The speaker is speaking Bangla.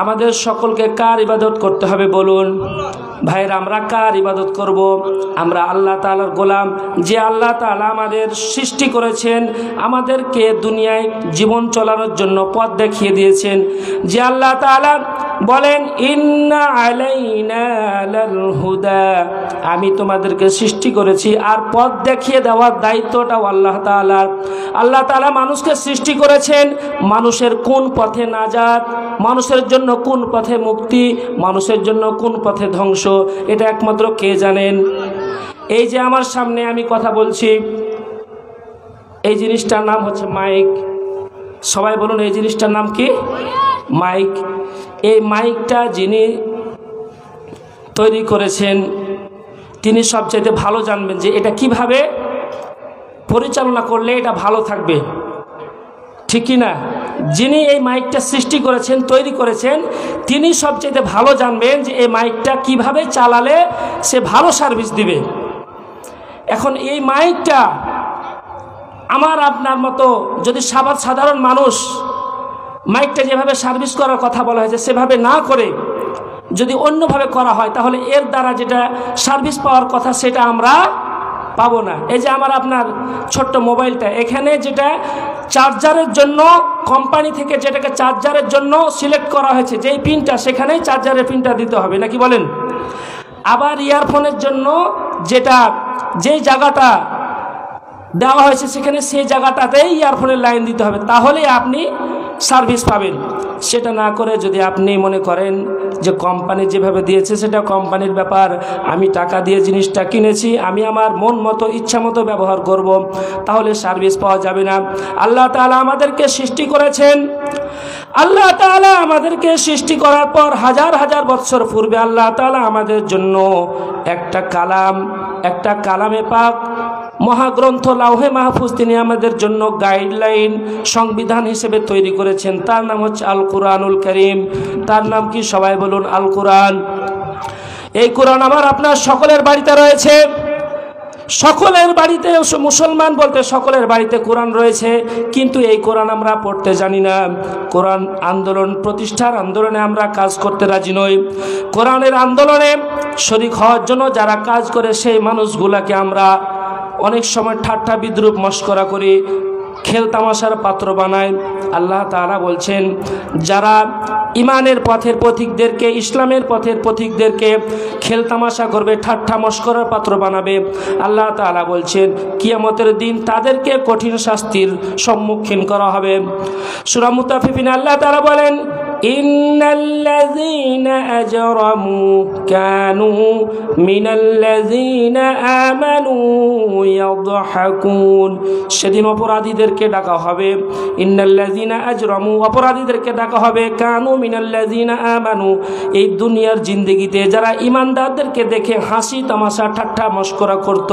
আমাদের সকলকে কার ইবাদত করতে হবে বলুন ভাইরা? আমরা কার ইবাদত করব? আমরা আল্লাহ তাআলার গোলাম, যে আল্লাহ তাআলা আমাদের সৃষ্টি করেছেন, আমাদেরকে দুনিয়ায় জীবন চালানোর জন্য পথ দেখিয়ে দিয়েছেন। যে আল্লাহ তাআলা বলেন ইন্না আলাইনা লাল হুদা, আমি তোমাদেরকে সৃষ্টি করেছি, আর পথ দেখিয়ে দেওয়ার দায়িত্বটাও আল্লাহ তাআলার। আল্লাহ তাআলা মানুষকে সৃষ্টি করেছেন, মানুষের কোন পথে নাজাত, মানুষের জন্য কোন পথে মুক্তি, মানুষের জন্য কোন পথে ধ্বংস, এটা একমাত্র কে জানেন? এই যে আমার সামনে আমি কথা বলছি, এই জিনিসটার নাম হচ্ছে মাইক। সবাই বলুন এই জিনিসটার নাম কি? মাইক। এই মাইকটা যিনি তৈরি করেছেন তিনি সবচাইতে ভালো জানবেন যে এটা কিভাবে পরিচালনা করলে এটা ভালো থাকবে, ঠিক কি না? যিনি এই মাইকটা সৃষ্টি করেছেন, তৈরি করেছেন, তিনি সবচেয়ে ভালো জানবেন যে এই মাইকটা কিভাবে চালালে সে ভালো সার্ভিস দিবে। এখন এই মাইকটা আমার আপনার মতো যদি সাধারণ মানুষ মাইকটা যেভাবে সার্ভিস করার কথা বলা হয়েছে সেভাবে না করে যদি অন্যভাবে করা হয়, তাহলে এর দ্বারা যেটা সার্ভিস পাওয়ার কথা সেটা আমরা পাবো না। এই যে আমার আপনার ছোট্ট মোবাইলটা, এখানে যেটা চার্জারের জন্য কোম্পানি থেকে যেটাকে চার্জারের জন্য সিলেক্ট করা হয়েছে, যেই পিনটা, সেখানেই চার্জারের পিনটা দিতে হবে, নাকি বলেন? আবার ইয়ারফোনের জন্য যেই জায়গাটা দেওয়া হয়েছে সেখানে সেই জায়গাটাতেই ইয়ারফোনের লাইন দিতে হবে, তাহলে আপনি সার্ভিস পাবেন। সেটা না করে যদি আপনি মনে করেন যে কোম্পানি যেভাবে দিয়েছে সেটা কোম্পানির ব্যাপার, আমি টাকা দিয়ে জিনিসটা কিনেছি, আমি আমার মন মতো ইচ্ছা মতো ব্যবহার করব, তাহলে সার্ভিস পাওয়া যাবে না। আল্লাহ তাআলা আমাদেরকে সৃষ্টি করেছেন, আল্লাহ তাআলা আমাদেরকে সৃষ্টি করার পর হাজার হাজার বছর পূর্বে আল্লাহ তাআলা আমাদের জন্য একটা কালামে পাক মহাগ্রন্থ লাউহে মাহফুজ তিনি আমাদের জন্য গাইডলাইন, সংবিধান হিসেবে তৈরি করেছেন। তার নাম হচ্ছে আল কুরআনুল কারীম। তার নাম কি? সবাই বলুন আল কুরআন। এই কুরআন আমার আপনার সকলের বাড়িতে রয়েছে, সকলের বাড়িতে, মুসলমান বলতে সকলের বাড়িতে কোরআন রয়েছে, কিন্তু এই কোরআন আমরা পড়তে জানি না। কোরআন আন্দোলন প্রতিষ্ঠার আন্দোলনে আমরা কাজ করতে রাজি নই। কোরআনের আন্দোলনে শরীক হওয়ার জন্য যারা কাজ করে সেই মানুষগুলাকে আমরা অনেক সময় ঠাট্টা বিদ্রুপ মস্করা করি, খেল তামাশার পাত্র বানায়। আল্লাহ তাআলা বলছেন যারা ইমানের পথের পথিকদেরকে, ইসলামের পথের পথিকদেরকে খেল তামাশা করবে, ঠাট্টা মস্করার পাত্র বানাবে, আল্লাহ তাআলা বলছেন কিয়ামতের দিন তাদেরকে কঠিন শাস্তির সম্মুখীন করা হবে। সূরা মুতাফফিফিন আল্লাহ তাআলা বলেন ইন্নাল্লাযীনা আজরামু কানু মিনাল্লাযীনা আমানু ইয়াদহাকুন। সেদিন অপরাধীদেরকে ডাকা হবে, ইন্নাল্লাযীনা আজরামু, অপরাধীদেরকে ডাকা হবে, কানু মিনাল্লাযীনা আমানু, এই দুনিয়ার জিন্দেগিতে যারা ইমানদারদেরকে দেখে হাসি তামাশা ঠাট্টা মস্করা করত।